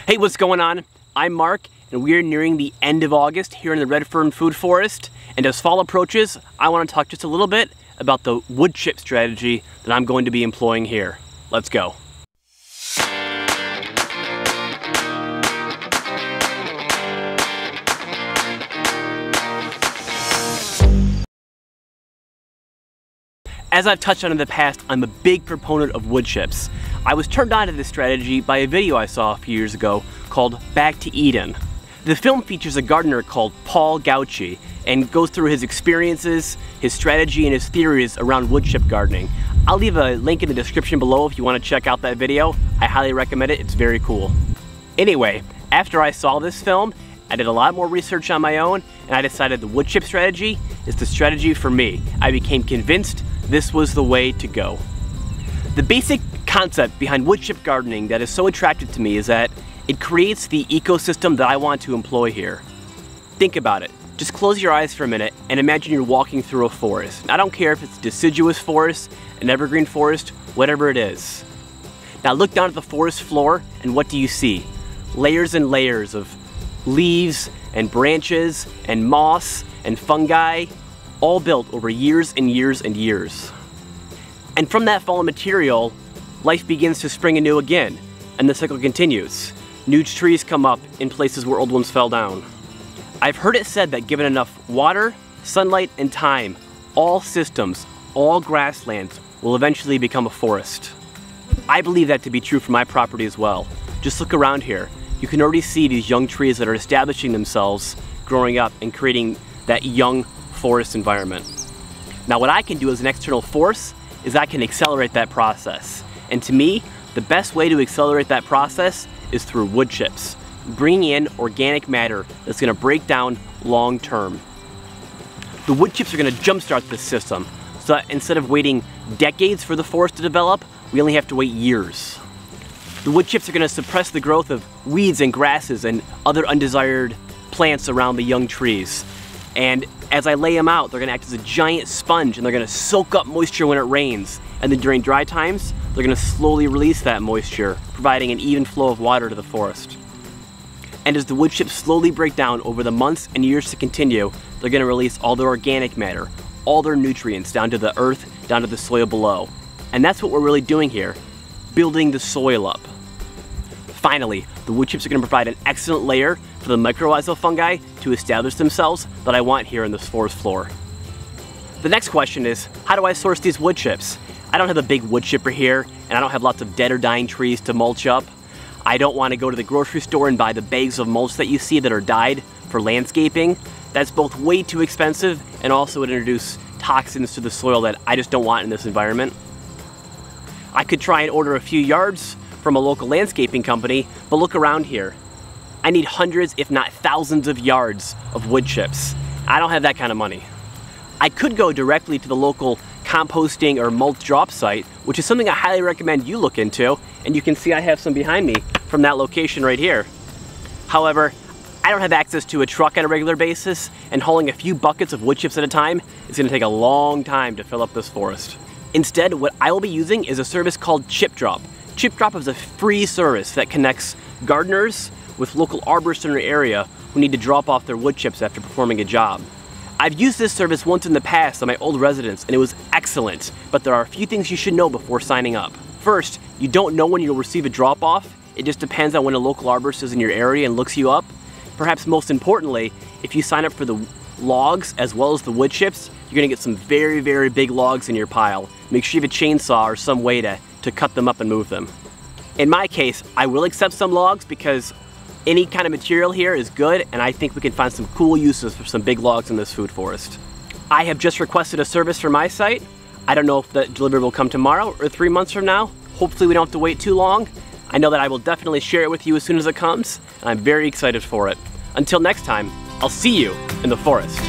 Hey, what's going on? I'm Mark, and we are nearing the end of August here in the Redfern Food Forest. And as fall approaches, I want to talk just a little bit about the woodchip strategy that I'm going to be employing here. Let's go. As I've touched on in the past, I'm a big proponent of wood chips. I was turned on to this strategy by a video I saw a few years ago called Back to Eden. The film features a gardener called Paul Gauchi and goes through his experiences, his strategy, and his theories around wood chip gardening. I'll leave a link in the description below if you want to check out that video. I highly recommend it, it's very cool. Anyway, after I saw this film, I did a lot more research on my own, and I decided the wood chip strategy is the strategy for me. I became convinced this was the way to go. The basic concept behind wood chip gardening that is so attractive to me is that it creates the ecosystem that I want to employ here. Think about it. Just close your eyes for a minute and imagine you're walking through a forest. I don't care if it's a deciduous forest, an evergreen forest, whatever it is. Now look down at the forest floor and what do you see? Layers and layers of leaves and branches and moss and fungi, all built over years and years and years. And from that fallen material, life begins to spring anew again, and the cycle continues. New trees come up in places where old ones fell down. I've heard it said that given enough water, sunlight, and time, all systems, all grasslands will eventually become a forest. I believe that to be true for my property as well. Just look around here. You can already see these young trees that are establishing themselves, growing up, and creating that young forest environment. Now what I can do as an external force is I can accelerate that process. And to me, the best way to accelerate that process is through wood chips, bringing in organic matter that's going to break down long term. The wood chips are going to jumpstart this system, so that instead of waiting decades for the forest to develop, we only have to wait years. The wood chips are going to suppress the growth of weeds and grasses and other undesired plants around the young trees. And as I lay them out, they're going to act as a giant sponge and they're going to soak up moisture when it rains. And then during dry times, they're going to slowly release that moisture, providing an even flow of water to the forest. And as the wood chips slowly break down over the months and years to continue, they're going to release all their organic matter, all their nutrients down to the earth, down to the soil below. And that's what we're really doing here, building the soil up. Finally, the wood chips are going to provide an excellent layer for the mycorrhizal fungi to establish themselves that I want here in this forest floor. The next question is, how do I source these wood chips? I don't have a big wood chipper here, and I don't have lots of dead or dying trees to mulch up. I don't want to go to the grocery store and buy the bags of mulch that you see that are dyed for landscaping. That's both way too expensive and also would introduce toxins to the soil that I just don't want in this environment. I could try and order a few yards from a local landscaping company, but look around here. I need hundreds, if not thousands of yards of wood chips. I don't have that kind of money. I could go directly to the local composting or mulch drop site, which is something I highly recommend you look into, and you can see I have some behind me from that location right here. However, I don't have access to a truck on a regular basis, and hauling a few buckets of wood chips at a time is going to take a long time to fill up this forest. Instead, what I will be using is a service called Chip Drop. Chip Drop is a free service that connects gardeners with local arborists in their area who need to drop off their wood chips after performing a job. I've used this service once in the past on my old residence and it was excellent, but there are a few things you should know before signing up. First, you don't know when you'll receive a drop-off. It just depends on when a local arborist is in your area and looks you up. Perhaps most importantly, if you sign up for the logs as well as the wood chips, you're going to get some very, very big logs in your pile. Make sure you have a chainsaw or some way to cut them up and move them. In my case, I will accept some logs because any kind of material here is good and I think we can find some cool uses for some big logs in this food forest. I have just requested a service for my site. I don't know if the delivery will come tomorrow or 3 months from now. Hopefully we don't have to wait too long. I know that I will definitely share it with you as soon as it comes, and I'm very excited for it. Until next time, I'll see you in the forest.